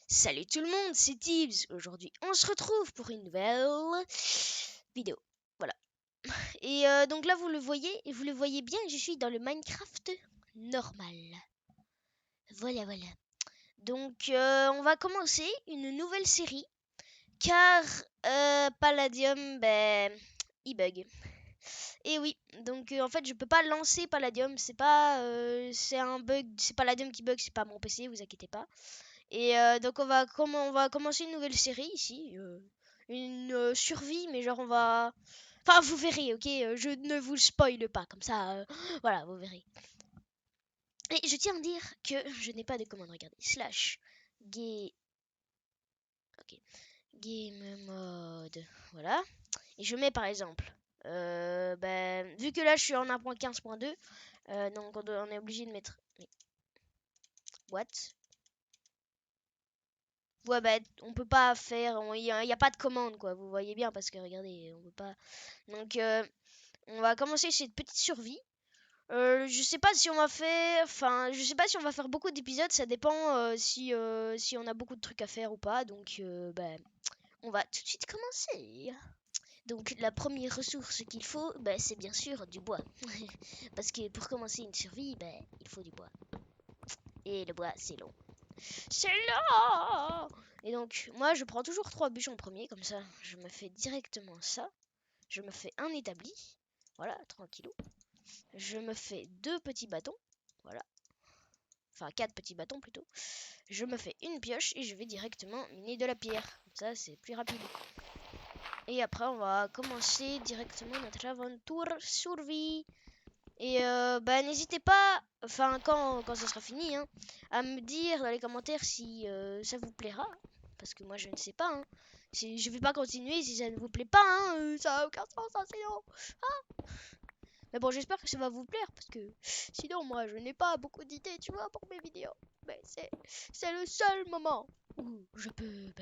Salut tout le monde, c'est Tibbs. Aujourd'hui, on se retrouve pour une nouvelle vidéo. Voilà. Et donc là, vous le voyez bien, je suis dans le Minecraft normal. Voilà. Donc, on va commencer une nouvelle série, car Palladium, il bug. Et oui, donc en fait, je peux pas lancer Palladium. C'est un bug. C'est Palladium qui bug, c'est pas mon PC, vous inquiétez pas. Et donc on va commencer une nouvelle série ici, une survie, mais genre on va... Enfin vous verrez, ok, je ne vous spoil pas, comme ça, voilà, vous verrez. Et je tiens à dire que je n'ai pas de commande, regardez, slash game... Ok, game mode, voilà. Et je mets par exemple, vu que là je suis en 1.15.2, donc on est obligé de mettre... What? Ouais, on peut pas faire, il y a pas de commande, quoi, vous voyez bien, parce que regardez, on peut pas... Donc, on va commencer cette petite survie. Je sais pas si on va faire, enfin, je sais pas si on va faire beaucoup d'épisodes, ça dépend si on a beaucoup de trucs à faire ou pas, donc, on va tout de suite commencer. Donc, la première ressource qu'il faut, c'est bien sûr du bois. Parce que pour commencer une survie, il faut du bois. Et le bois, c'est long. C'est là. Et donc, moi, je prends toujours 3 bûches en premier, comme ça, je me fais directement ça. Je me fais un établi, voilà, tranquillou. Je me fais 2 petits bâtons, voilà. Enfin, 4 petits bâtons plutôt. Je me fais une pioche et je vais directement miner de la pierre. Comme ça, c'est plus rapide. Et après, on va commencer directement notre aventure survie. Et n'hésitez pas, enfin quand ça sera fini, hein, à me dire dans les commentaires si ça vous plaira. Parce que moi je ne sais pas. Hein. Je vais pas continuer si ça ne vous plaît pas. Hein, ça a aucun sens, hein, sinon. Ah. Mais bon, j'espère que ça va vous plaire. Parce que sinon, moi je n'ai pas beaucoup d'idées, tu vois, pour mes vidéos. Mais c'est le seul moment où je peux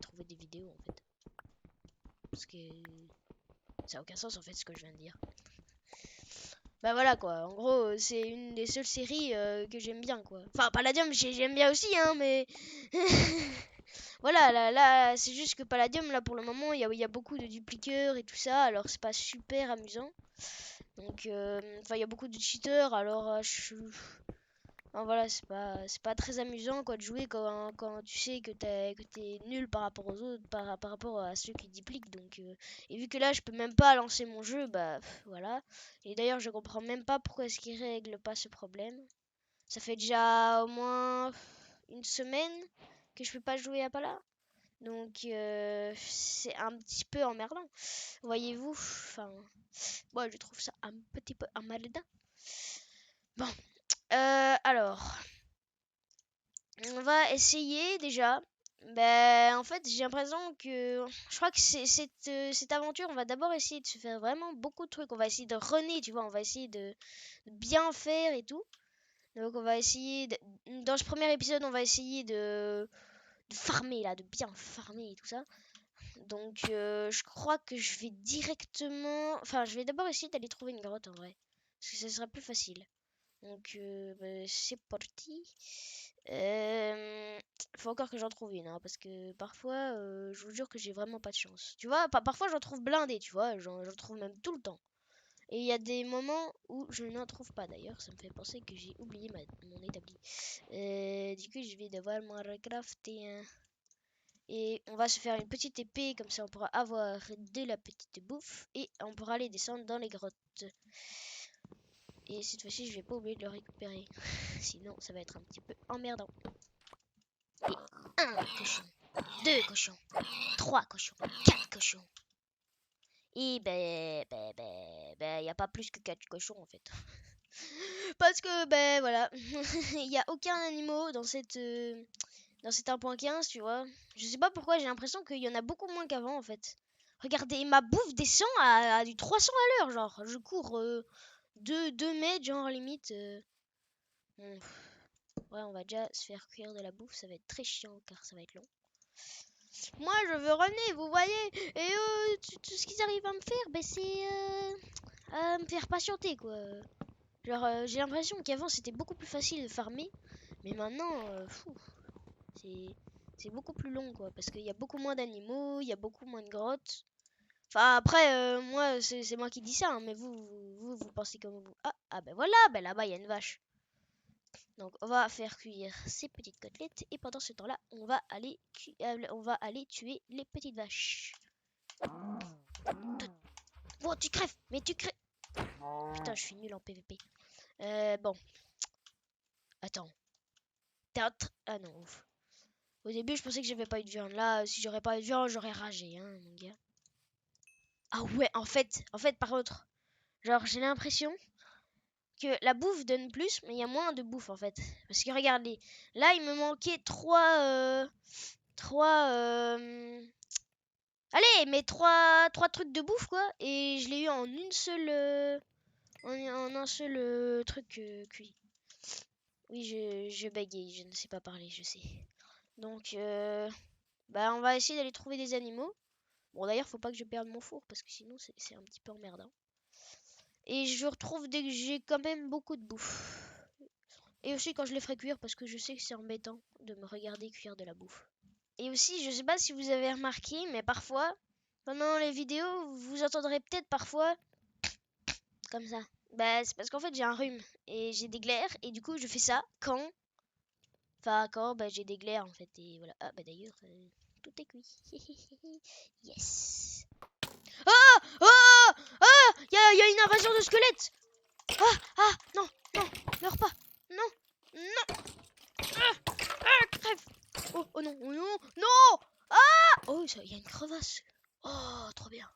trouver des vidéos en fait. Parce que ça a aucun sens en fait ce que je viens de dire. Bah voilà quoi, en gros c'est une des seules séries que j'aime bien quoi. Enfin Palladium j'aime bien aussi hein mais... Voilà là c'est juste que Palladium là pour le moment il y a beaucoup de dupliqueurs et tout ça alors c'est pas super amusant. Donc enfin il y a beaucoup de cheaters alors enfin, voilà c'est pas très amusant quoi de jouer quand tu sais que t'es nul par rapport aux autres, par rapport à ceux qui dupliquent donc et vu que là je peux même pas lancer mon jeu voilà. Et d'ailleurs je comprends même pas pourquoi est-ce qu'ils règlent pas ce problème. Ça fait déjà au moins une semaine que je peux pas jouer à Pala. Donc c'est un petit peu emmerdant. Voyez-vous, enfin moi je trouve ça un petit peu emmerdant. Bon, alors on va essayer déjà. En fait, j'ai l'impression que... Je crois que cette aventure, on va d'abord essayer de se faire vraiment beaucoup de trucs. On va essayer de runner, tu vois. On va essayer de bien faire et tout. Donc, on va essayer... Dans ce premier épisode, on va essayer de farmer, là. De bien farmer et tout ça. Donc, je crois que je vais directement... Enfin, je vais d'abord essayer d'aller trouver une grotte, en vrai. Parce que ça sera plus facile. Donc, c'est parti. Faut encore que j'en trouve une, hein, parce que parfois, je vous jure que j'ai vraiment pas de chance. Tu vois, parfois j'en trouve blindé, tu vois, j'en trouve même tout le temps. Et il y a des moments où je n'en trouve pas d'ailleurs, ça me fait penser que j'ai oublié mon établi. Du coup, je vais devoir m'en recrafter un. Et on va se faire une petite épée, comme ça on pourra avoir de la petite bouffe et on pourra aller descendre dans les grottes. Et cette fois-ci, je vais pas oublier de le récupérer. Sinon, ça va être un petit peu emmerdant. Et un cochon, 2 cochons, 3 cochons, 4 cochons. Et y a pas plus que 4 cochons en fait. Parce que voilà, il y a aucun animal dans cette 1.15, tu vois. Je sais pas pourquoi, j'ai l'impression qu'il y en a beaucoup moins qu'avant en fait. Regardez, ma bouffe descend à du 300 à l'heure, genre je cours 2 mètres genre limite. Bon, ouais, on va déjà se faire cuire de la bouffe, ça va être très chiant car ça va être long. Moi, je veux runner, vous voyez. Et tout ce qu'ils arrivent à me faire, c'est à me faire patienter, quoi. Genre, j'ai l'impression qu'avant, c'était beaucoup plus facile de farmer. Mais maintenant, fou. C'est beaucoup plus long, quoi, parce qu'il y a beaucoup moins d'animaux, il y a beaucoup moins de grottes. Enfin, après, moi, c'est moi qui dis ça, hein, mais vous pensez comme vous. Ah, ben voilà, ben là-bas, il y a une vache. Donc, on va faire cuire ces petites côtelettes, et pendant ce temps-là, on va aller tuer les petites vaches. Oh, tu crèves, mais tu crèves. Putain, je suis nul en PVP. Bon, attends. Ah non, ouf. Au début, je pensais que j'avais pas eu de viande. Là, si j'aurais pas eu de viande, j'aurais ragé, hein, mon gars. Ah ouais, en fait, par contre, genre, j'ai l'impression que la bouffe donne plus, mais il y a moins de bouffe, en fait. Parce que regardez, là, il me manquait trois, allez, mais trois trucs de bouffe, quoi. Et je l'ai eu en une seule, en un seul truc cuit. Oui, je bégaye, je ne sais pas parler, je sais. Donc, bah, on va essayer d'aller trouver des animaux. Bon, d'ailleurs, faut pas que je perde mon four parce que sinon, c'est un petit peu emmerdant. Et je retrouve dès que j'ai quand même beaucoup de bouffe. Et aussi quand je les ferai cuire parce que je sais que c'est embêtant de me regarder cuire de la bouffe. Et aussi, je sais pas si vous avez remarqué, mais parfois, pendant les vidéos, vous entendrez peut-être parfois comme ça. Bah, c'est parce qu'en fait, j'ai un rhume et j'ai des glaires et du coup, je fais ça quand. Enfin, quand bah, j'ai des glaires en fait. Et voilà. Ah, bah d'ailleurs, tout est cuit. Yes. Ah! Ah! Ah! Y a une invasion de squelettes! Ah! Ah! Non! Non! Meurs pas! Non! Non! Crève! Oh non! Oh non! Non! Ah! Oh, il y a une crevasse! Oh, trop bien!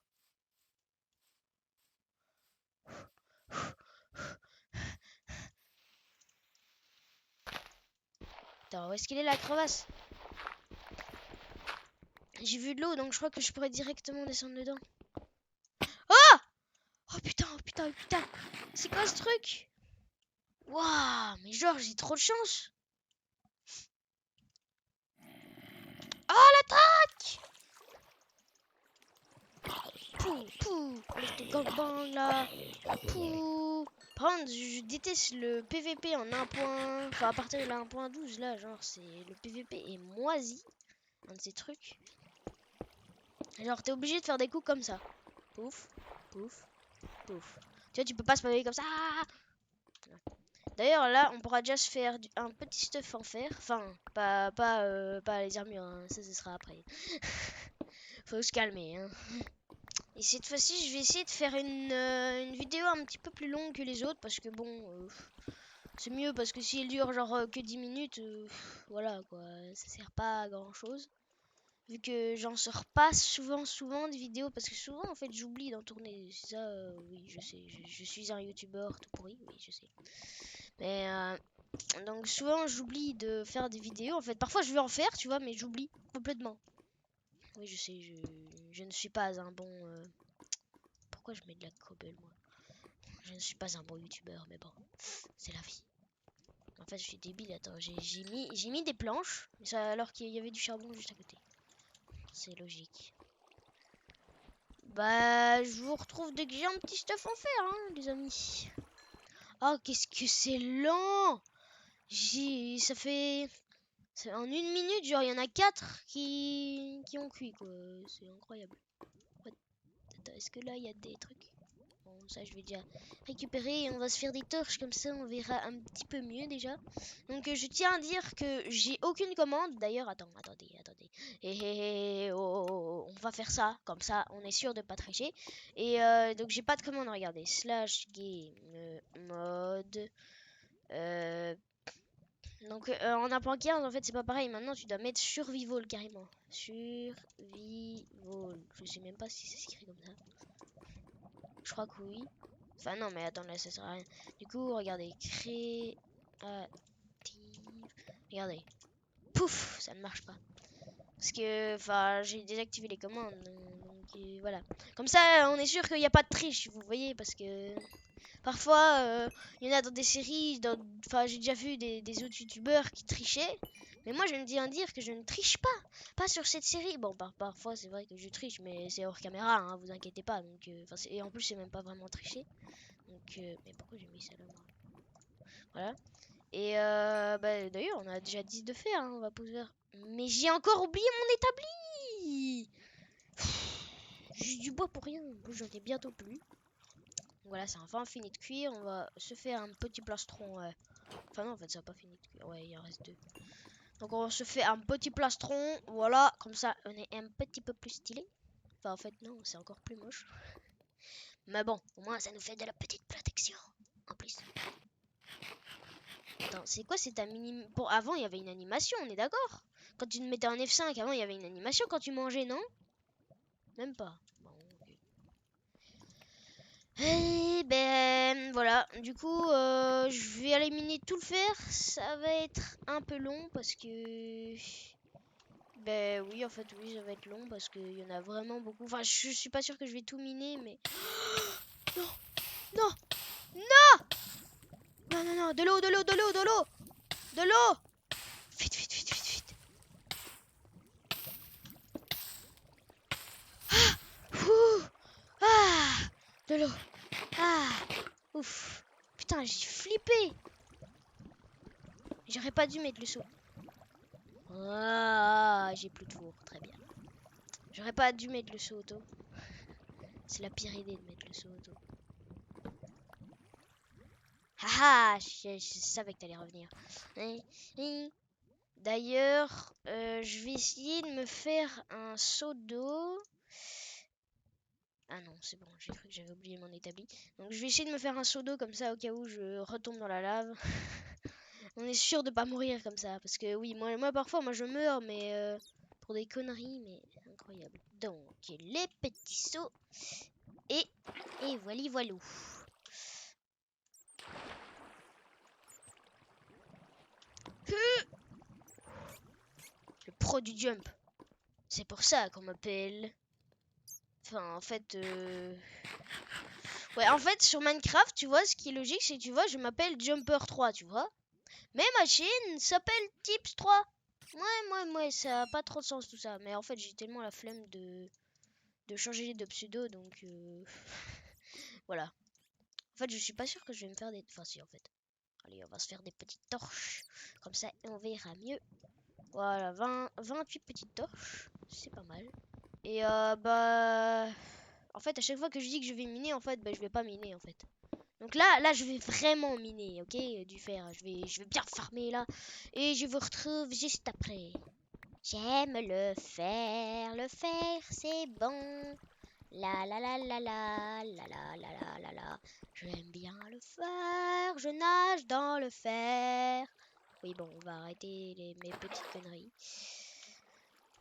Attends, où est-ce qu'il est la crevasse? J'ai vu de l'eau, donc je crois que je pourrais directement descendre dedans. Ah! Oh putain, oh putain, oh putain! C'est quoi ce truc? Waouh! Mais genre, j'ai trop de chance! Ah, l'attaque! Pouh, pouh! Allez, je te gangbang là! Pouh! Par contre, je déteste le PVP en 1. Enfin, à partir de la 1.12 là, genre, le PVP est moisi. Un de ces trucs. Genre, t'es obligé de faire des coups comme ça. Pouf, pouf, pouf. Tu vois, tu peux pas spammer comme ça. D'ailleurs, là, on pourra déjà se faire un petit stuff en fer. Enfin, pas les armures, hein. Ça, ce sera après. Faut se calmer, hein. Et cette fois-ci, je vais essayer de faire une vidéo un petit peu plus longue que les autres. Parce que bon, c'est mieux. Parce que si elle dure genre que 10 minutes, voilà quoi. Ça sert pas à grand chose. Vu que j'en sors pas souvent de vidéos. Parce que souvent, en fait, j'oublie d'en tourner. C'est ça, oui, je sais. Je suis un youtubeur tout pourri, oui, je sais. Mais donc souvent j'oublie de faire des vidéos. En fait, parfois je veux en faire, tu vois, mais j'oublie complètement. Oui, je sais, je ne suis pas un bon. Pourquoi je mets de la cobble, moi? Je ne suis pas un bon youtubeur, mais bon, c'est la vie. En fait, je suis débile. Attends, j'ai mis des planches, mais ça, alors qu'il y avait du charbon juste à côté. C'est logique. Bah, je vous retrouve dès que j'ai un petit stuff en fer, hein, les amis. Oh, qu'est-ce que c'est lent! Ça fait. En 1 minute, genre, il y en a 4 qui ont cuit, quoi. C'est incroyable. Attends, est-ce que là, il y a des trucs? Bon, ça, je vais déjà récupérer et on va se faire des torches, comme ça, on verra un petit peu mieux, déjà. Donc, je tiens à dire que j'ai aucune commande. D'ailleurs, attendez. Oh, on va faire ça, comme ça, on est sûr de pas tricher. Et donc, j'ai pas de commande, regardez. Slash game mode... Donc en 1.15 en fait c'est pas pareil, maintenant tu dois mettre survival carrément. Survival. Je sais même pas si c'est écrit comme ça. Je crois que oui. Enfin non mais attends là ça sert à rien. Du coup regardez, créative. Regardez. Pouf, ça ne marche pas. Parce que enfin j'ai désactivé les commandes. Donc voilà. Comme ça on est sûr qu'il n'y a pas de triche, vous voyez, parce que parfois, il y en a dans des séries, enfin j'ai déjà vu des autres youtubeurs qui trichaient. Mais moi je ne tiens à dire que je ne triche pas. Pas sur cette série. Bon, parfois c'est vrai que je triche, mais c'est hors caméra, hein, vous inquiétez pas. Donc, et en plus c'est même pas vraiment triché. Donc, mais pourquoi j'ai mis ça là, moi? Voilà. Et bah, d'ailleurs, on a déjà 10 de fer, hein, on va pouvoir... Mais j'ai encore oublié mon établi. J'ai du bois pour rien, j'en ai bientôt plus. Voilà, c'est enfin fini de cuire, on va se faire un petit plastron. Enfin non, en fait, ça n'a pas fini de cuire, ouais, il en reste 2. Donc on se fait un petit plastron, voilà, comme ça, on est un petit peu plus stylé. Enfin, en fait, non, c'est encore plus moche. Mais bon, au moins, ça nous fait de la petite protection, en plus. Attends, c'est quoi cette animation? Bon, avant, il y avait une animation, on est d'accord? Quand tu te mettais en F5, avant, il y avait une animation quand tu mangeais, non? Même pas. Bon, ok. Et ben, voilà. Du coup, je vais aller miner tout le fer. Ça va être un peu long parce que... Ben oui, en fait, oui, ça va être long parce qu'il y en a vraiment beaucoup. Enfin, je suis pas sûr que je vais tout miner, mais... Non, non, non! Non, non, non, de l'eau, de l'eau, de l'eau, de l'eau! De l'eau! Vite, vite, vite, vite, vite. Ouh, ah, de l'eau. Ah, ouf. Putain, j'ai flippé. J'aurais pas dû mettre le seau. Ah, j'ai plus de four, très bien. J'aurais pas dû mettre le seau auto. C'est la pire idée de mettre le seau auto. Haha, je savais que t'allais revenir. D'ailleurs, je vais essayer de me faire un seau d'eau. Ah non, c'est bon, j'ai cru que j'avais oublié mon établi. Donc je vais essayer de me faire un seau d'eau comme ça au cas où je retombe dans la lave. On est sûr de pas mourir comme ça. Parce que oui, moi parfois, moi je meurs, mais pour des conneries, mais incroyable. Donc, les petits seaux. Et voilà, voilou. Le pro du jump. C'est pour ça qu'on m'appelle... Enfin, en fait... Ouais, en fait, sur Minecraft, tu vois, ce qui est logique, c'est que tu vois, je m'appelle Jumper3, tu vois. Mais ma chaîne s'appelle Tips3. Ouais, ça a pas trop de sens tout ça. Mais en fait, j'ai tellement la flemme de changer de pseudo, donc... voilà. En fait, je suis pas sûr que je vais me faire des... Enfin, si, en fait. Allez, on va se faire des petites torches. Comme ça, on verra mieux. Voilà, 28 petites torches. C'est pas mal. Et bah... En fait, à chaque fois que je dis que je vais miner, en fait, bah, je vais pas miner, en fait. Donc là, je vais vraiment miner, ok? Du fer. Je vais bien farmer, là. Et je vous retrouve juste après. J'aime le fer. Le fer, c'est bon. La la la la la la la la la la la. J'aime bien le fer. Je nage dans le fer. Oui, bon, on va arrêter mes petites conneries.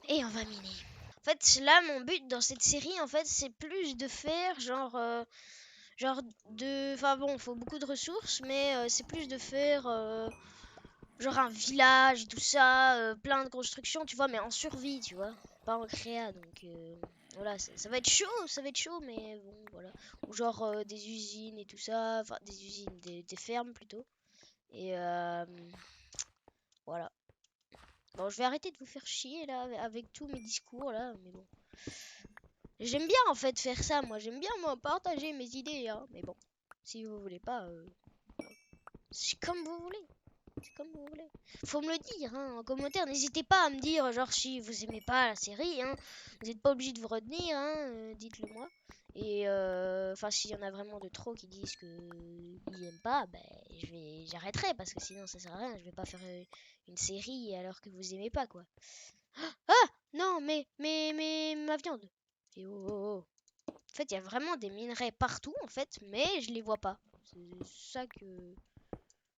Et on va miner. En fait, là, mon but dans cette série, en fait, c'est plus de faire genre de... Enfin bon, il faut beaucoup de ressources, mais c'est plus de faire genre un village et tout ça, plein de constructions, tu vois, mais en survie, tu vois, pas en créa, donc voilà, ça va être chaud, mais bon, voilà. Ou genre des usines et tout ça, enfin des usines, des fermes plutôt, et voilà. Bon, je vais arrêter de vous faire chier là avec tous mes discours là, mais bon. J'aime bien en fait faire ça, moi j'aime bien moi partager mes idées, hein, mais bon, si vous voulez pas, c'est comme vous voulez. C'est comme vous voulez. Faut me le dire hein, en commentaire. N'hésitez pas à me dire, genre si vous aimez pas la série, hein, vous n'êtes pas obligé de vous retenir, hein, dites-le moi. Et enfin, s'il y en a vraiment de trop qui disent que ils aiment pas, ben j'arrêterai parce que sinon ça sert à rien. Je vais pas faire une série alors que vous aimez pas quoi. Ah non, mais ma viande. Et oh, oh, oh. En fait, il y a vraiment des minerais partout en fait, mais je les vois pas. C'est ça que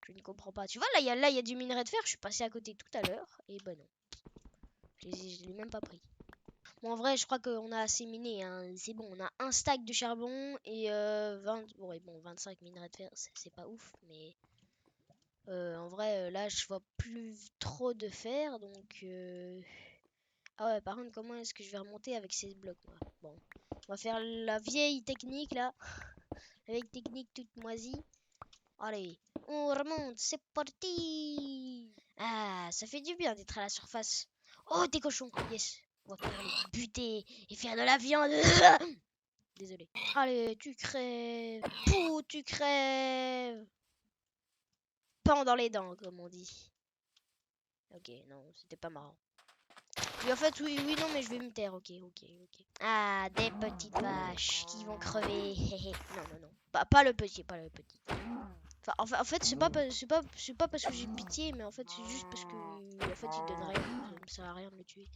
je ne comprends pas. Tu vois, là, il y a du minerai de fer. Je suis passé à côté tout à l'heure. Et bah non. Je l'ai même pas pris. Bon, en vrai, je crois qu'on a assez miné. Hein. C'est bon, on a un stack de charbon et 20... Bon, et bon, 25 minerais de fer, c'est pas ouf. Mais en vrai, là, je vois plus trop de fer. Donc... Ah ouais, par contre, comment est-ce que je vais remonter avec ces blocs, moi? Bon, on va faire la vieille technique, là. La vieille technique toute moisie. Allez, on remonte, c'est parti. Ah, ça fait du bien d'être à la surface. Oh, des cochons, yes. On va pouvoir les buter et faire de la viande. Désolé. Allez, tu crèves. Pouh, tu crèves. serpent dans les dents, comme on dit. Ok, non, c'était pas marrant. Oui, en fait, oui, oui, non, mais je vais me taire. Ok, ok, ok. Ah, des petites vaches qui vont crever. Non, non, non. Pas le petit, pas le petit. Enfin, en fait, c'est pas parce que j'ai pitié, mais en fait, c'est juste parce que, en fait, il donne rien. Ça me sert à rien de le tuer.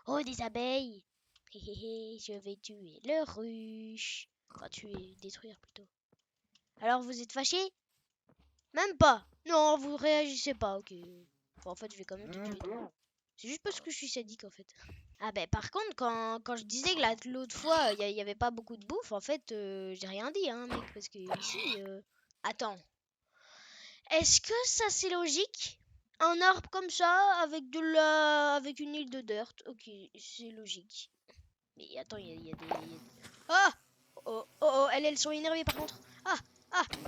Oh, des abeilles. Je vais tuer le ruche. Enfin, tuer, détruire plutôt. Alors, vous êtes fâché? Même pas. Non, vous réagissez pas, ok. Enfin, en fait, je vais quand même te tuer, toi. C'est juste parce que je suis sadique, en fait. Ah ben par contre quand je disais que l'autre fois il y avait pas beaucoup de bouffe en fait j'ai rien dit hein mec parce que ici attends, est-ce que ça c'est logique, un arbre comme ça avec une île de dirt? Ok, c'est logique, mais attends il y a des ah oh, oh, oh elles sont énervées par contre. Ah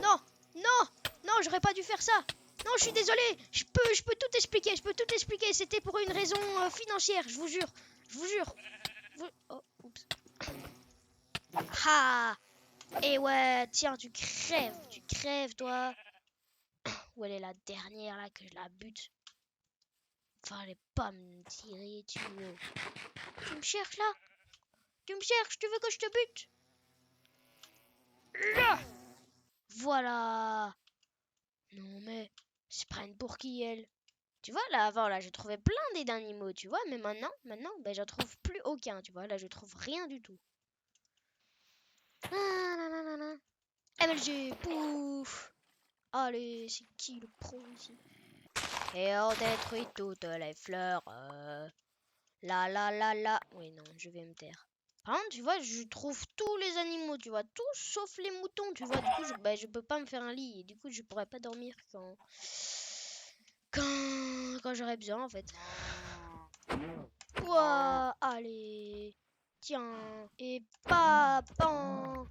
non non non, j'aurais pas dû faire ça. Non, je suis désolé, je peux tout expliquer, c'était pour une raison financière, je vous jure, je vous jure. Oh, oups. Ah! Et ouais, tiens, tu crèves, toi. Où elle est la dernière, là, que je la bute? Fallait pas me tirer dessus. Tu me cherches, là? Tu me cherches, tu veux que je te bute? Là! Voilà. Non, mais c'est pas une pour qui, elle? Tu vois, là, avant, là, je trouvais plein d'animaux, tu vois, mais maintenant, ben, j'en trouve plus aucun, tu vois. Là, je trouve rien du tout. Ah, nanana. MLG, pouf! Allez, c'est qui le pro ici? Et on détruit toutes les fleurs. La la la la. Oui, non, je vais me taire. Par contre, tu vois, je trouve tous les animaux, tu vois, tous sauf les moutons, tu vois. Du coup, je peux pas me faire un lit. Et du coup, je pourrais pas dormir quand j'aurais besoin, en fait. Quoi? Allez. Tiens. Et papan.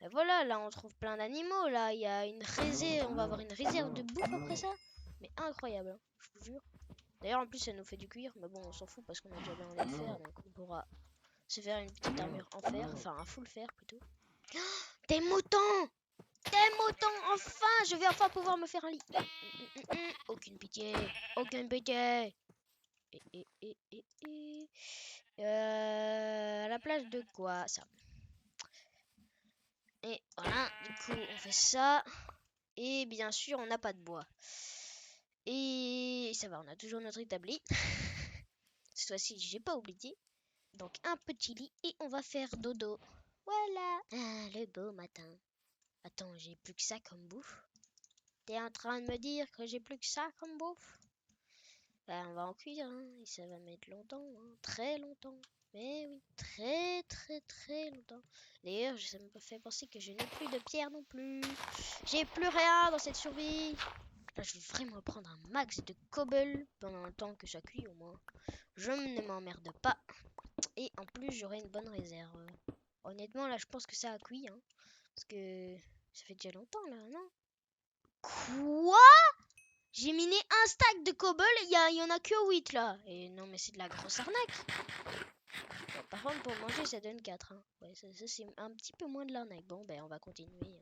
Et voilà, là, on trouve plein d'animaux. Là, il y a une réserve. On va avoir une réserve de bouffe après ça. Mais incroyable, hein, je vous jure. D'ailleurs, en plus, ça nous fait du cuir. Mais bon, on s'en fout parce qu'on a déjà bien de fer. Donc, on pourra se faire une petite armure en fer. Enfin, un full fer plutôt. Des moutons! Des moutons! Enfin! Je vais enfin pouvoir me faire un lit. Aucune pitié. Aucune pitié. À la place de quoi, ça? Et voilà, du coup, on fait ça. Et bien sûr, on n'a pas de bois. Et ça va, on a toujours notre établi. Cette fois-ci, j'ai pas oublié. Donc, un petit lit et on va faire dodo. Voilà. Ah, le beau matin. Attends, j'ai plus que ça comme bouffe. T'es en train de me dire que j'ai plus que ça comme bouffe? Ben, on va en cuire, hein, et ça va mettre longtemps, hein, très longtemps. Mais oui, très très très longtemps. D'ailleurs, ça me fait penser que je n'ai plus de pierre non plus. J'ai plus rien dans cette survie. Là, je vais vraiment prendre un max de cobble pendant le temps que ça cuit au moins. Je ne m'emmerde pas. Et en plus, j'aurai une bonne réserve. Honnêtement, là, je pense que ça a cuit, hein, parce que ça fait déjà longtemps, là, non? Quoi? J'ai miné un stack de cobble, il y en a que 8 là. Et non, mais c'est de la grosse arnaque. Bon, par contre, pour manger, ça donne 4. Hein. Ouais, ça c'est un petit peu moins de l'arnaque. Bon, ben, on va continuer.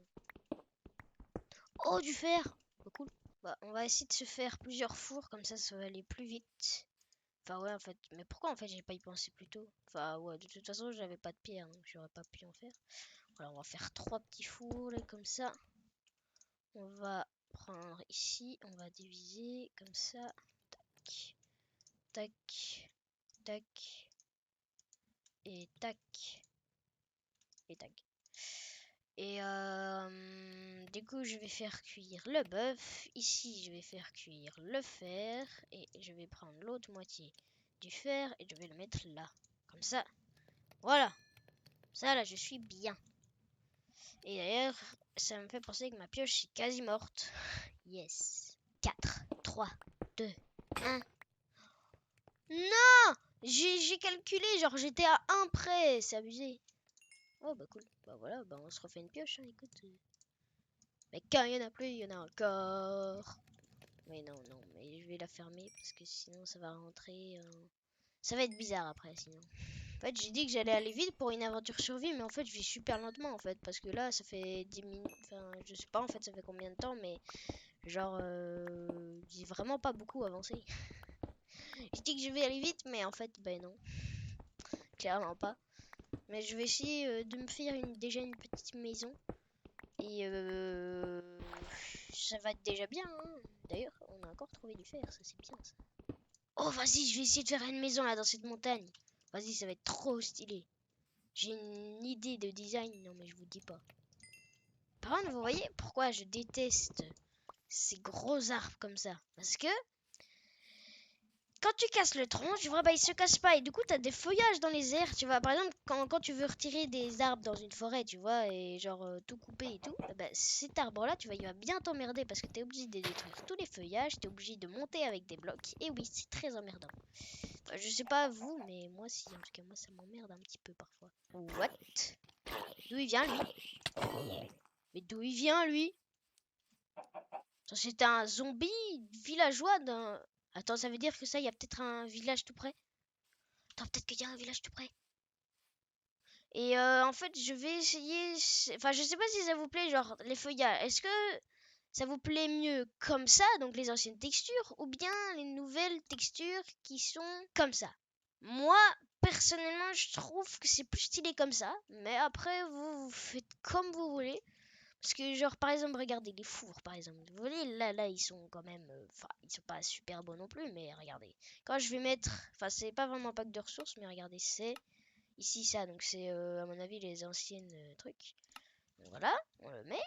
Oh, du fer! Oh, cool. Bah, on va essayer de se faire plusieurs fours, comme ça va aller plus vite. Enfin, ouais, en fait. Mais pourquoi, en fait, j'ai pas y pensé plus tôt? Enfin, ouais, de toute façon, j'avais pas de pierre, donc j'aurais pas pu en faire. Voilà, on va faire 3 petits fours, là, comme ça. On va prendre ici, on va diviser, comme ça. Tac. Tac, tac, et tac, et tac. Et du coup, je vais faire cuire le bœuf. Ici, je vais faire cuire le fer. Et je vais prendre l'autre moitié du fer et je vais le mettre là. Comme ça. Voilà. Ça, là, je suis bien. Et d'ailleurs, ça me fait penser que ma pioche est quasi morte. Yes. 4, 3, 2, 1. Non! J'ai calculé, genre j'étais à 1 près, c'est abusé. Oh bah cool, bah voilà, bah on se refait une pioche, hein, écoute. Mais quand il y en a plus, il y en a encore. Mais non, non, mais je vais la fermer parce que sinon ça va rentrer. Ça va être bizarre après, sinon. En fait, j'ai dit que j'allais aller vite pour une aventure survie, mais en fait, je vais super lentement en fait. Parce que là, ça fait 10 minutes. Enfin, je sais pas en fait, ça fait combien de temps, mais Genre, j'ai vraiment pas beaucoup avancé. Je dis que je vais aller vite, mais en fait, ben non. Clairement pas. Mais je vais essayer de me faire déjà une petite maison. Et ça va être déjà bien. Hein. D'ailleurs, on a encore trouvé du fer, ça c'est bien ça. Oh, vas-y, je vais essayer de faire une maison là dans cette montagne. Vas-y, ça va être trop stylé. J'ai une idée de design, non mais je vous dis pas. Par contre, vous voyez pourquoi je déteste ces gros arbres comme ça? Parce que quand tu casses le tronc, tu vois, bah il se casse pas. Et du coup, tu as des feuillages dans les airs. Tu vois, par exemple, quand tu veux retirer des arbres dans une forêt, tu vois, et genre tout couper et tout, bah, cet arbre-là, tu vois, il va bien t'emmerder parce que tu es obligé de détruire tous les feuillages, tu es obligé de monter avec des blocs. Et oui, c'est très emmerdant. Enfin, je sais pas vous, mais moi, si, en tout cas, moi, ça m'emmerde un petit peu parfois. What? D'où il vient, lui? Mais d'où il vient, lui? C'est un zombie villageois d'un... Attends, ça veut dire que ça, il y a peut-être un village tout près? Attends, peut-être qu'il y a un village tout près. Et en fait, je vais essayer... Enfin, je sais pas si ça vous plaît, genre, les feuillages. Est-ce que ça vous plaît mieux comme ça, donc les anciennes textures, ou bien les nouvelles textures qui sont comme ça? Moi, personnellement, je trouve que c'est plus stylé comme ça. Mais après, vous faites comme vous voulez. Parce que, genre, par exemple, regardez les fours, par exemple. Vous voyez, là, ils sont quand même... Enfin, ils sont pas super beaux non plus, mais regardez. Quand je vais mettre... Enfin, c'est pas vraiment un pack de ressources, mais regardez, c'est... Ici, ça. Donc, c'est, à mon avis, les anciennes trucs. Donc, voilà, on le met.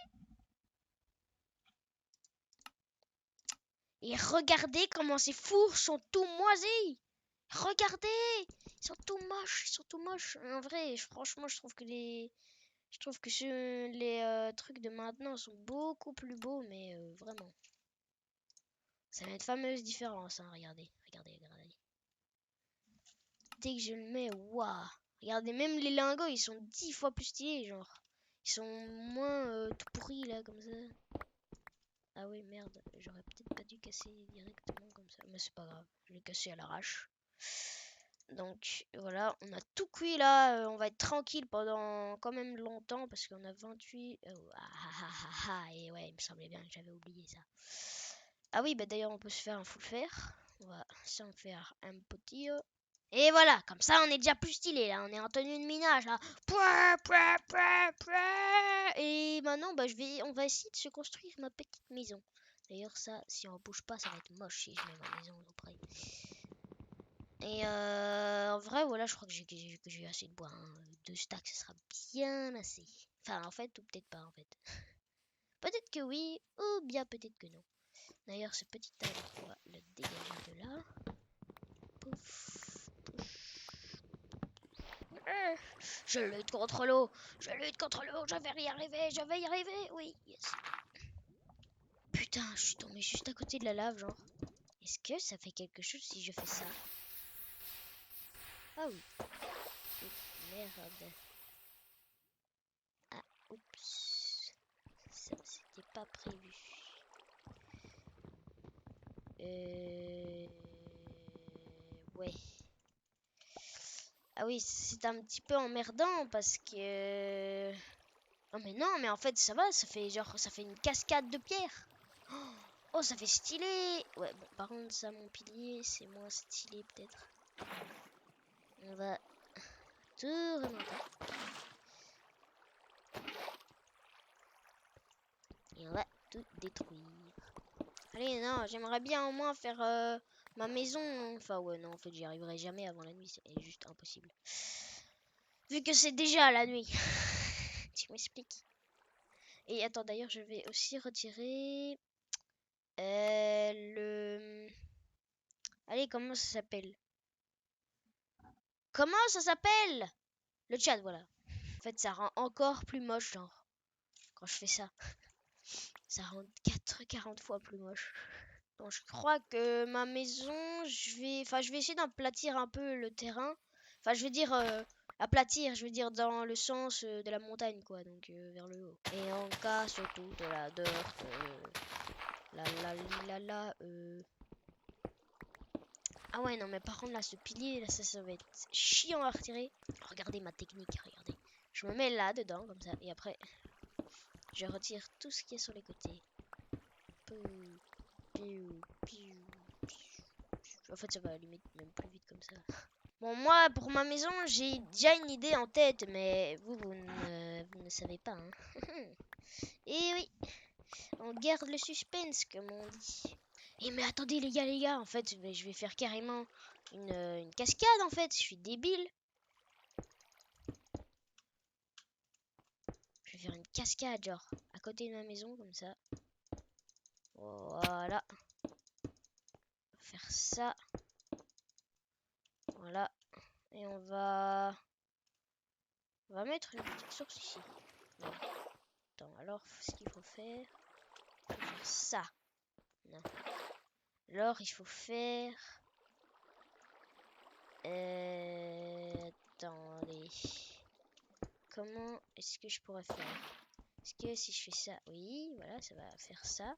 Et regardez comment ces fours sont tout moisis. Regardez, ils sont tout moches, ils sont tout moches. En vrai, franchement, je trouve que les... Je trouve que les trucs de maintenant sont beaucoup plus beaux, mais vraiment. Ça va être fameuse différence, hein. Regardez, regardez, regardez. Dès que je le mets, waouh. Regardez, même les lingots, ils sont 10 fois plus stylés, genre. Ils sont moins tout pourris, là, comme ça. Ah oui, merde. J'aurais peut-être pas dû casser directement comme ça. Mais c'est pas grave. Je l'ai cassé à l'arrache. Donc, voilà. On a tout cuit, là. On va être tranquille pendant quand même longtemps. Parce qu'on a 28... Oh, et ouais, il me semblait bien que j'avais oublié ça. Ah oui, bah d'ailleurs, on peut se faire un full fer. On va s'en faire un petit... Et voilà, comme ça on est déjà plus stylé là, on est en tenue de minage là. Et maintenant on va essayer de se construire ma petite maison. D'ailleurs ça, si on bouge pas, ça va être moche si je mets ma maison auprès. Et en vrai voilà, je crois que j'ai assez de bois. Hein. 2 stacks, ça sera bien assez. Enfin en fait, ou peut-être pas en fait. Peut-être que oui, ou bien peut-être que non. D'ailleurs ce petit tas, on va le dégager de là. Pouf. Je lutte contre l'eau, je lutte contre l'eau, je vais y arriver, je vais y arriver, oui, yes. Putain, je suis tombé juste à côté de la lave, genre. Est-ce que ça fait quelque chose si je fais ça? Ah oui. Oups, merde. Ah, oups. Ça, c'était pas prévu. Ouais. Ah oui, c'est un petit peu emmerdant parce que... Oh mais non, mais en fait ça va, ça fait genre, ça fait une cascade de pierre. Oh, ça fait stylé. Ouais, bon, par contre, ça, mon pilier, c'est moins stylé, peut-être. On va tout remonter. Et on va tout détruire. Allez, non, j'aimerais bien au moins faire ma maison. Enfin, ouais, non, en fait, j'y arriverai jamais avant la nuit. C'est juste impossible. Vu que c'est déjà la nuit. Tu m'expliques. Et attends, d'ailleurs, je vais aussi retirer le... Allez, comment ça s'appelle? Comment ça s'appelle? Le chat, voilà. En fait, ça rend encore plus moche, genre, quand je fais ça. Ça rend 40 fois plus moche. Donc, je crois que ma maison, je vais essayer d'aplatir un peu le terrain. Enfin, je veux dire, aplatir, je veux dire dans le sens de la montagne, quoi, donc vers le haut. Et on casse surtout de la dirt. Ah ouais, non, mais par contre, là, ce pilier, là, ça va être chiant à retirer. Regardez ma technique, regardez. Je me mets là, dedans, comme ça, et après, je retire tout ce qui est sur les côtés. En fait, ça va limite même plus vite comme ça. Bon, moi, pour ma maison, j'ai déjà une idée en tête, mais vous ne savez pas, hein. Et oui, on garde le suspense, comme on dit. Et mais attendez, les gars, en fait, je vais faire carrément une cascade, en fait. Je suis débile. Je vais faire une cascade, genre, à côté de ma maison, comme ça. Voilà. Faire ça. Voilà. Et on va mettre une petite source ici. Non. Attends, alors, ce qu'il faut faire ça. Non. Alors, il faut faire... Attendez. Comment est-ce que je pourrais faire? Est-ce que si je fais ça... Oui, voilà, ça va faire ça.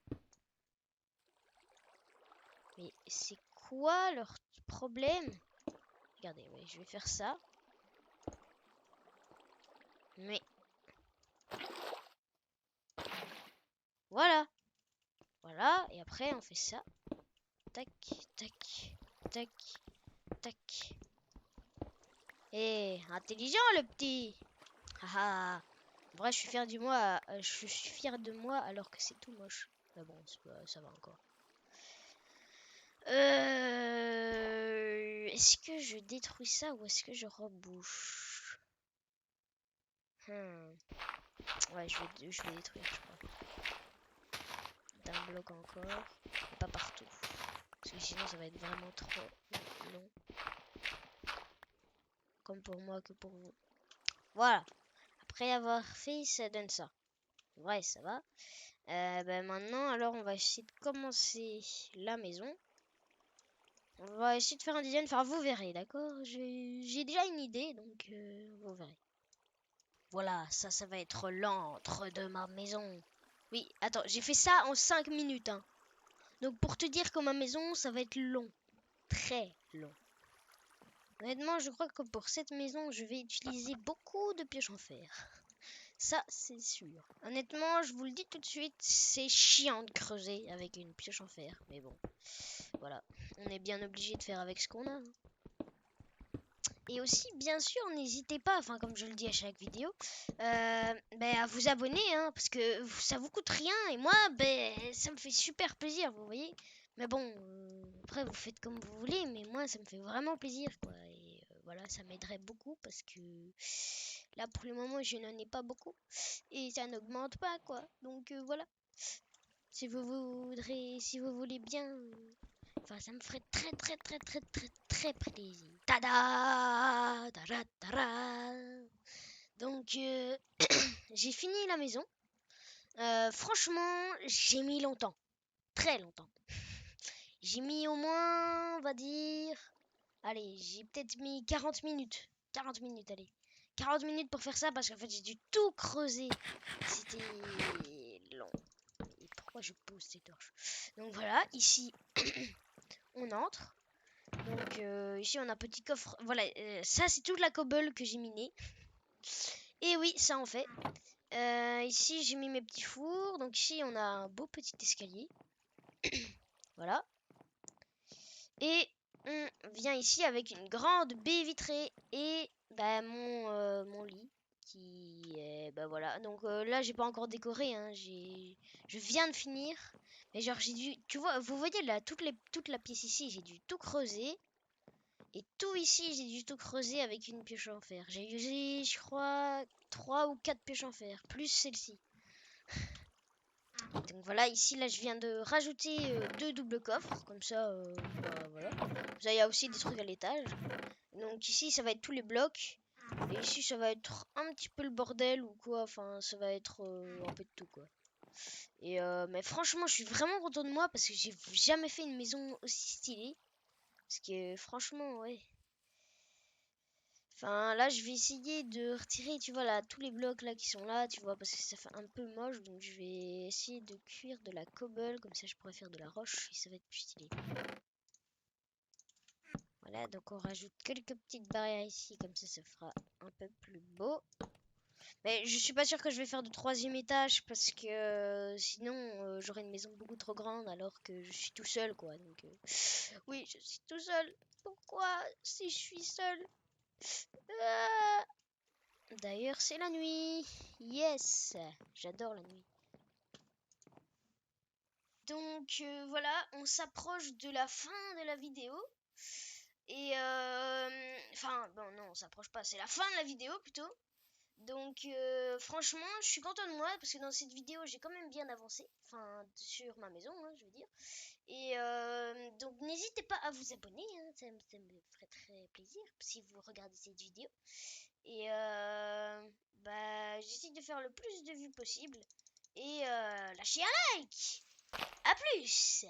Mais c'est quoi leur problème? Regardez, oui, je vais faire ça. Mais... Voilà. Voilà, et après, on fait ça. Tac, tac, tac, tac. Eh, intelligent le petit. Haha. En vrai, je suis fier je suis fier de moi alors que c'est tout moche. Mais bon, ça va encore. Est-ce que je détruis ça ou est-ce que je rebouche? Ouais, je vais détruire, je crois. D'un bloc encore. Mais pas partout. Parce que sinon, ça va être vraiment trop long. Comme pour moi que pour vous. Voilà. Après avoir fait, ça donne ça. Ouais, ça va. Ben maintenant, alors, on va essayer de commencer la maison. On va essayer de faire un design. Enfin, vous verrez, d'accord? J'ai déjà une idée, donc vous verrez. Voilà, ça va être l'antre de ma maison. Oui, attends, j'ai fait ça en 5 minutes, hein. Donc pour te dire que ma maison, ça va être long. Très long. Honnêtement, je crois que pour cette maison, je vais utiliser beaucoup de pioches en fer. Ça, c'est sûr. Honnêtement, je vous le dis tout de suite, c'est chiant de creuser avec une pioche en fer. Mais bon, voilà. On est bien obligé de faire avec ce qu'on a, hein. Et aussi, bien sûr, n'hésitez pas, enfin comme je le dis à chaque vidéo, à vous abonner, hein, parce que ça vous coûte rien. Et moi, ça me fait super plaisir, vous voyez. Mais bon, après vous faites comme vous voulez, mais moi ça me fait vraiment plaisir, quoi. Et voilà, ça m'aiderait beaucoup parce que là pour le moment je n'en ai pas beaucoup et ça n'augmente pas, quoi. Donc voilà. Si vous voulez bien. Enfin, ça me ferait très plaisir. Tada! Tada, tada. Donc, j'ai fini la maison. Franchement, j'ai mis longtemps. Très longtemps. J'ai mis au moins, on va dire... Allez, j'ai peut-être mis 40 minutes. 40 minutes, allez. 40 minutes pour faire ça parce qu'en fait, j'ai dû tout creuser. C'était long. Et pourquoi je pose ces torches? Donc voilà, ici, on entre. Donc ici on a un petit coffre. Voilà, ça c'est toute la cobble que j'ai minée. Et oui, ça en fait. Ici j'ai mis mes petits fours. Donc ici on a un beau petit escalier. Voilà. Et on vient ici avec une grande baie vitrée et mon lit. Qui est... voilà. Donc là j'ai pas encore décoré, hein. Je viens de finir. Mais genre j'ai dû... Tu vois, vous voyez là, toute la pièce ici, j'ai dû tout creuser. Et tout ici, j'ai dû tout creuser avec une pioche en fer. J'ai usé, je crois, 3 ou 4 pioches en fer, plus celle-ci. Donc voilà, ici, là, je viens de rajouter 2 doubles coffres. Comme ça, voilà. Ça, il y a aussi des trucs à l'étage. Donc ici, ça va être tous les blocs. Et ici, ça va être un petit peu le bordel ou quoi. Enfin, ça va être un peu de tout, quoi. Et mais franchement, je suis vraiment content de moi parce que j'ai jamais fait une maison aussi stylée. Parce que franchement, ouais. Enfin, là, je vais essayer de retirer, tu vois, là, tous les blocs là qui sont là, tu vois, parce que ça fait un peu moche. Donc, je vais essayer de cuire de la cobble, comme ça, je pourrais faire de la roche et ça va être plus stylé. Voilà, donc on rajoute quelques petites barrières ici, comme ça fera un peu plus beau. Mais je suis pas sûre que je vais faire de troisième étage parce que sinon j'aurai une maison beaucoup trop grande alors que je suis tout seul quoi. Donc oui, je suis tout seul. Pourquoi si je suis seul? Ah. D'ailleurs, c'est la nuit. Yes, j'adore la nuit. Donc voilà, on s'approche de la fin de la vidéo. Et enfin, bon, non, on s'approche pas, c'est la fin de la vidéo plutôt. Donc franchement, je suis content de moi parce que dans cette vidéo, j'ai quand même bien avancé. Enfin, sur ma maison, hein, je veux dire. Et donc n'hésitez pas à vous abonner, hein, ça me ferait très plaisir si vous regardez cette vidéo. Et bah, j'essaie de faire le plus de vues possible. Et lâchez un like. À plus.